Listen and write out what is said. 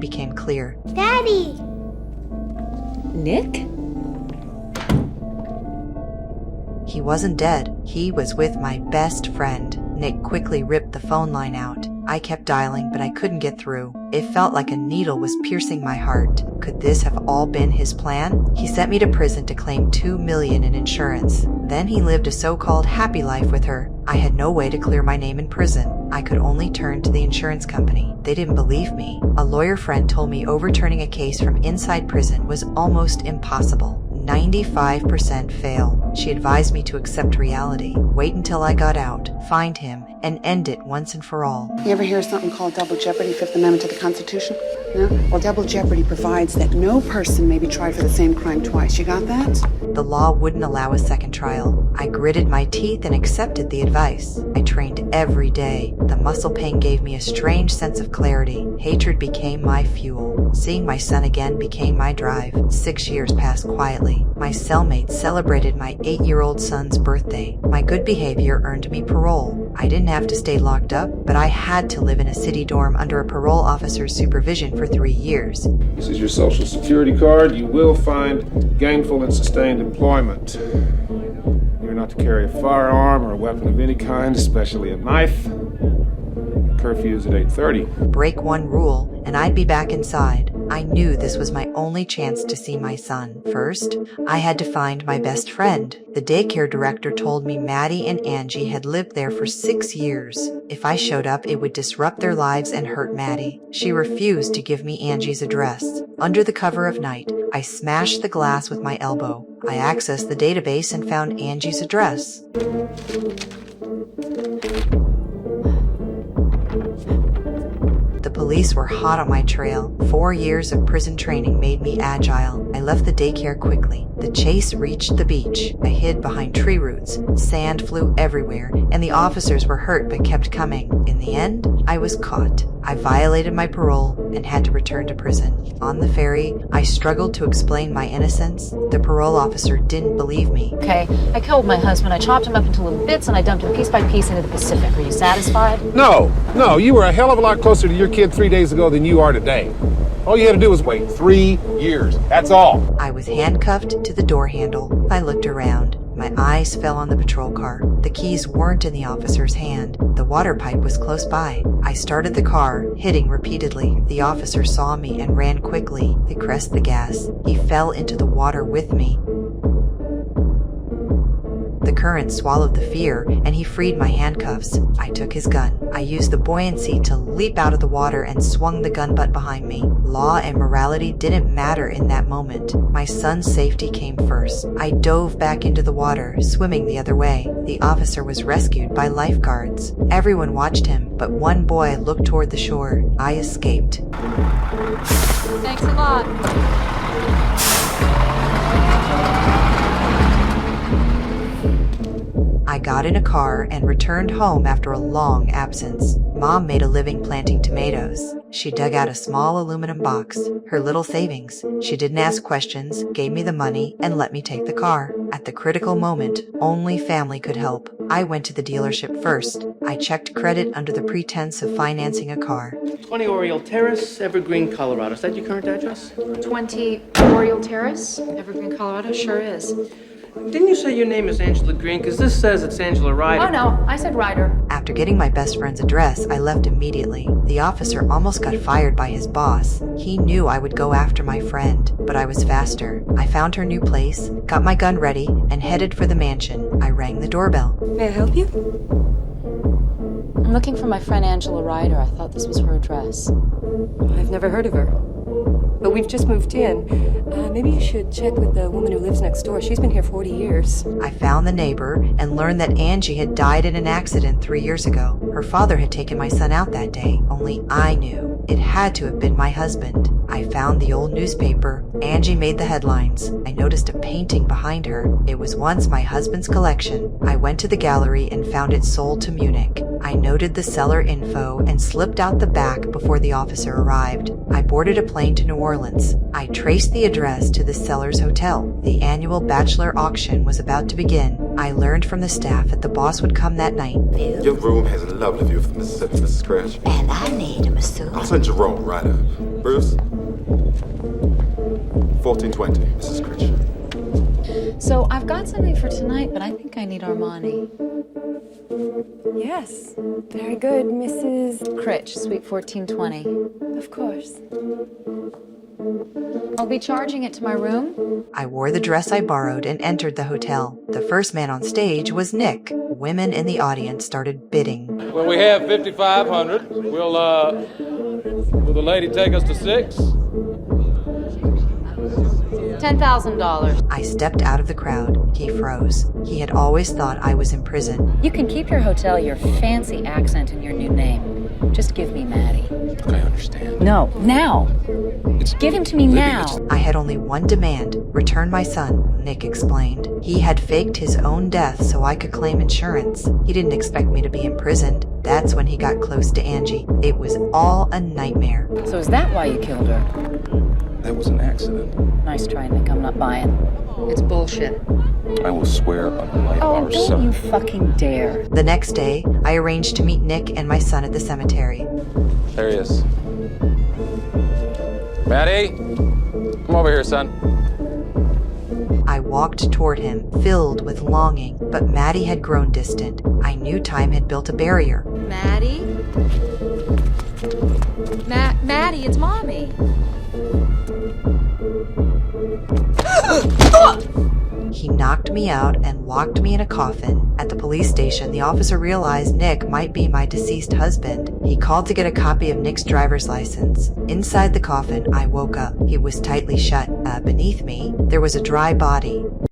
became clear. Daddy! Nick? He wasn't dead. He was with my best friend. Nick quickly ripped the phone line out. I kept dialing, but I couldn't get through. It felt like a needle was piercing my heart. Could this have all been his plan? He sent me to prison to claim $2 million in insurance. Then he lived a so-called happy life with her. I had no way to clear my name in prison. I could only turn to the insurance company. They didn't believe me. A lawyer friend told me overturning a case from inside prison was almost impossible. 95% fail. She advised me to accept reality, wait until I got out, find him, and end it once and for all. You ever hear something called double jeopardy, Fifth Amendment to the Constitution? No? Well, double jeopardy provides that no person may be tried for the same crime twice. You got that? The law wouldn't allow a second trial. I gritted my teeth and accepted the advice. I trained every day. The muscle pain gave me a strange sense of clarity. Hatred became my fuel. Seeing my son again became my drive. 6 years passed quietly. My cellmate celebrated my 8-year-old son's birthday. My good behavior earned me parole. I didn't have to stay locked up, but I had to live in a city dorm under a parole officer's supervision for 3 years. This is your social security card. You will find gainful and sustained employment. You're not to carry a firearm or a weapon of any kind, especially a knife. Curfew is at 8:30. Break one rule, and I'd be back inside. I knew this was my only chance to see my son. First, I had to find my best friend. The daycare director told me Maddie and Angie had lived there for 6 years. If I showed up, it would disrupt their lives and hurt Maddie. She refused to give me Angie's address. Under the cover of night, I smashed the glass with my elbow. I accessed the database and found Angie's address. The police were hot on my trail. 4 years of prison training made me agile. I left the daycare quickly. The chase reached the beach. I hid behind tree roots. Sand flew everywhere, and the officers were hurt but kept coming. In the end, I was caught. I violated my parole and had to return to prison. On the ferry, I struggled to explain my innocence. The parole officer didn't believe me. Okay, I killed my husband. I chopped him up into little bits and I dumped him piece by piece into the Pacific. Are you satisfied? No, you were a hell of a lot closer to your kid 3 days ago than you are today. All you had to do was wait 3 years. That's all. I was handcuffed to the door handle. I looked around. My eyes fell on the patrol car. The keys weren't in the officer's hand. The water pipe was close by. I started the car, hitting repeatedly. The officer saw me and ran quickly. They pressed the gas. He fell into the water with me. The current swallowed the fear, and he freed my handcuffs. I took his gun. I used the buoyancy to leap out of the water and swung the gun butt behind me. Law and morality didn't matter in that moment. My son's safety came first. I dove back into the water, swimming the other way. The officer was rescued by lifeguards. Everyone watched him, but one boy looked toward the shore. I escaped. Thanks a lot. I got in a car and returned home after a long absence. Mom made a living planting tomatoes. She dug out a small aluminum box, her little savings. She didn't ask questions, gave me the money, and let me take the car. At the critical moment, only family could help. I went to the dealership first. I checked credit under the pretense of financing a car. 20 Oriole Terrace, Evergreen, Colorado. Is that your current address? 20 Oriole Terrace, Evergreen, Colorado? Sure is. Didn't you say your name is Angela Green? Because this says it's Angela Ryder. Oh no, I said Ryder. After getting my best friend's address, I left immediately. The officer almost got fired by his boss. He knew I would go after my friend, but I was faster. I found her new place, got my gun ready, and headed for the mansion. I rang the doorbell. May I help you? I'm looking for my friend Angela Ryder. I thought this was her address. I've never heard of her. But we've just moved in. Maybe you should check with the woman who lives next door. She's been here 40 years. I found the neighbor and learned that Angie had died in an accident 3 years ago. Her father had taken my son out that day. Only I knew. It had to have been my husband. I found the old newspaper. Angie made the headlines. I noticed a painting behind her. It was once my husband's collection. I went to the gallery and found it sold to Munich. I noted the seller info and slipped out the back before the officer arrived. I boarded a plane to New Orleans. I traced the address to the seller's hotel. The annual bachelor auction was about to begin. I learned from the staff that the boss would come that night. Your room has a lovely view of the Mississippi, Mrs. Scratch. And I need a masseuse. I'll send Jerome right up. Bruce? 1420, Mrs. Critch. So I've got something for tonight, but I think I need Armani. Yes. Very good, Mrs. Critch, Suite 1420. Of course. I'll be charging it to my room. I wore the dress I borrowed and entered the hotel. The first man on stage was Nick. Women in the audience started bidding. Well, we have 5,500. Will the lady take us to 6? $10,000. I stepped out of the crowd. He froze. He had always thought I was in prison. You can keep your hotel, your fancy accent, and your new name. Just give me Maddie. I understand. No, now. Give him to me now. I had only one demand: return my son, Nick explained. He had faked his own death so I could claim insurance. He didn't expect me to be imprisoned. That's when he got close to Angie. It was all a nightmare. So is that why you killed her? That was an accident. Nice try, Nick. I'm not buying. It's bullshit. I will swear on the life of Oh, our don't son. you fucking dare. The next day, I arranged to meet Nick and my son at the cemetery. There he is. Maddie, come over here, son. I walked toward him, filled with longing, but Maddie had grown distant. I knew time had built a barrier. Maddie? Maddie, it's Mommy. He knocked me out and locked me in a coffin. At the police station, the officer realized Nick might be my deceased husband. He called to get a copy of Nick's driver's license. Inside the coffin, I woke up. It was tightly shut. Beneath me, there was a dry body.